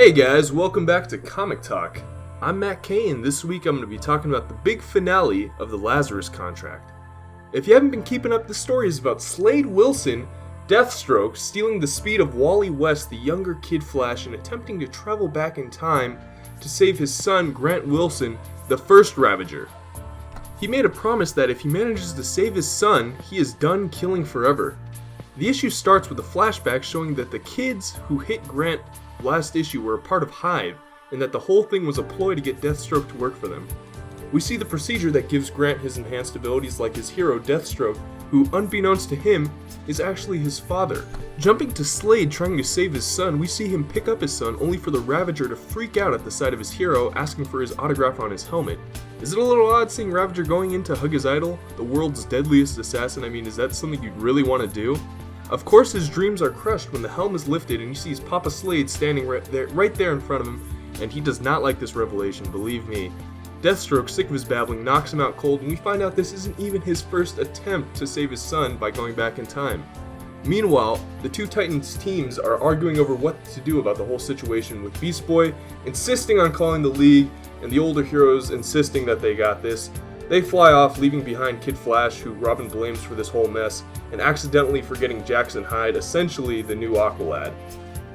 Hey guys, welcome back to Comic Talk. I'm Matt Kay, and this week I'm going to be talking about the big finale of the Lazarus Contract. If you haven't been keeping up, the story is about Slade Wilson, Deathstroke, stealing the speed of Wally West, the younger Kid Flash, and attempting to travel back in time to save his son, Grant Wilson, the first Ravager. He made a promise that if he manages to save his son, he is done killing forever. The issue starts with a flashback showing that the kids who hit Grant last issue were a part of Hive, and that the whole thing was a ploy to get Deathstroke to work for them. We see the procedure that gives Grant his enhanced abilities like his hero Deathstroke, who, unbeknownst to him, is actually his father. Jumping to Slade trying to save his son, we see him pick up his son only for the Ravager to freak out at the sight of his hero, asking for his autograph on his helmet. Is it a little odd seeing Ravager going in to hug his idol, the world's deadliest assassin? I mean, is that something you'd really want to do? Of course his dreams are crushed when the helm is lifted and you see his Papa Slade standing right there in front of him, and he does not like this revelation, believe me. Deathstroke, sick of his babbling, knocks him out cold, and we find out this isn't even his first attempt to save his son by going back in time. Meanwhile, the two Titans teams are arguing over what to do about the whole situation, with Beast Boy insisting on calling the League, and the older heroes insisting that they got this. They fly off, leaving behind Kid Flash, who Robin blames for this whole mess, and accidentally forgetting Jackson Hyde, essentially the new Aqualad.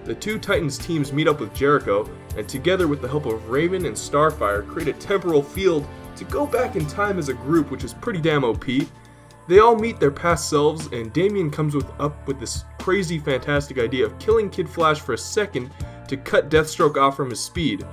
The two Titans teams meet up with Jericho, and together with the help of Raven and Starfire, create a temporal field to go back in time as a group, which is pretty damn OP. They all meet their past selves, and Damian comes up with this crazy, fantastic idea of killing Kid Flash for a second to cut Deathstroke off from his speed.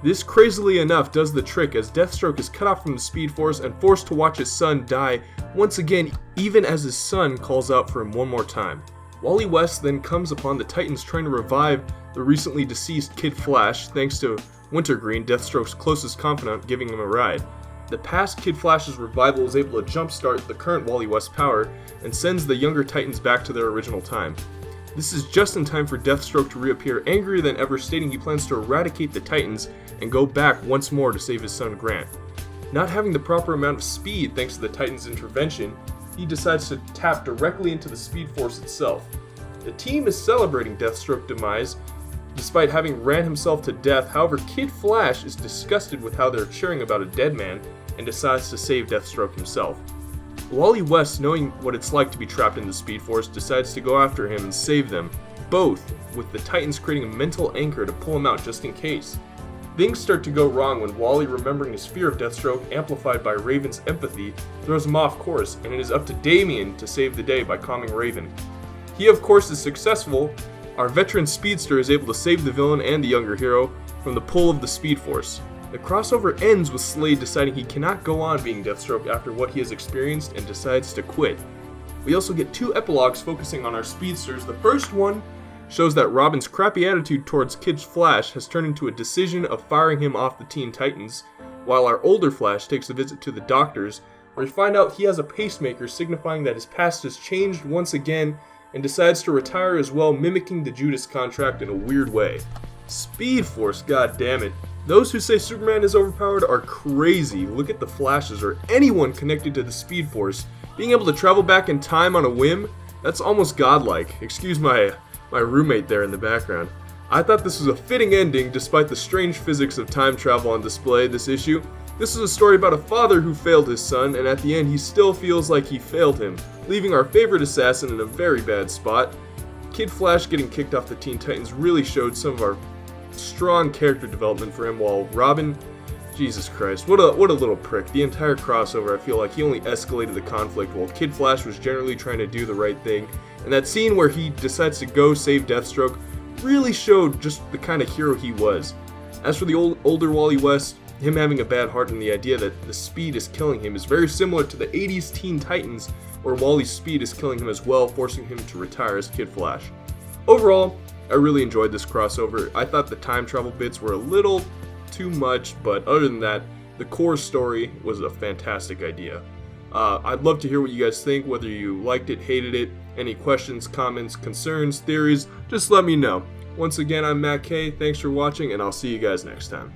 This, crazily enough, does the trick, as Deathstroke is cut off from the Speed Force and forced to watch his son die once again, even as his son calls out for him one more time. Wally West then comes upon the Titans trying to revive the recently deceased Kid Flash, thanks to Wintergreen, Deathstroke's closest confidant, giving him a ride. The past Kid Flash's revival is able to jumpstart the current Wally West power, and sends the younger Titans back to their original time. This is just in time for Deathstroke to reappear angrier than ever, stating he plans to eradicate the Titans and go back once more to save his son Grant. Not having the proper amount of speed thanks to the Titans' intervention, he decides to tap directly into the Speed Force itself. The team is celebrating Deathstroke's demise, despite having ran himself to death. However, Kid Flash is disgusted with how they're cheering about a dead man and decides to save Deathstroke himself. Wally West, knowing what it's like to be trapped in the Speed Force, decides to go after him and save them, both with the Titans creating a mental anchor to pull him out just in case. Things start to go wrong when Wally, remembering his fear of Deathstroke, amplified by Raven's empathy, throws him off course, and it is up to Damian to save the day by calming Raven. He, of course, is successful. Our veteran speedster is able to save the villain and the younger hero from the pull of the Speed Force. The crossover ends with Slade deciding he cannot go on being Deathstroke after what he has experienced and decides to quit. We also get two epilogues focusing on our speedsters. The first one shows that Robin's crappy attitude towards Kid Flash has turned into a decision of firing him off the Teen Titans, while our older Flash takes a visit to the doctors, where we find out he has a pacemaker signifying that his past has changed once again, and decides to retire as well, mimicking the Judas Contract in a weird way. Speed Force, goddammit. Those who say Superman is overpowered are crazy. Look at the Flashes, or anyone connected to the Speed Force. Being able to travel back in time on a whim, that's almost godlike. Excuse my roommate there in the background. I thought this was a fitting ending despite the strange physics of time travel on display this issue. This is a story about a father who failed his son, and at the end he still feels like he failed him, leaving our favorite assassin in a very bad spot. Kid Flash getting kicked off the Teen Titans really showed some of our strong character development for him, while Robin, Jesus Christ, what a little prick. The entire crossover, I feel like he only escalated the conflict while Kid Flash was generally trying to do the right thing. And that scene where he decides to go save Deathstroke really showed just the kind of hero he was. As for the older Wally West, him having a bad heart and the idea that the speed is killing him is very similar to the 80s Teen Titans, where Wally's speed is killing him as well, forcing him to retire as Kid Flash. Overall, I really enjoyed this crossover. I thought the time travel bits were a little too much, but other than that, the core story was a fantastic idea. I'd love to hear what you guys think, whether you liked it, hated it, any questions, comments, concerns, theories, just let me know. Once again, I'm Matt Kay, thanks for watching, and I'll see you guys next time.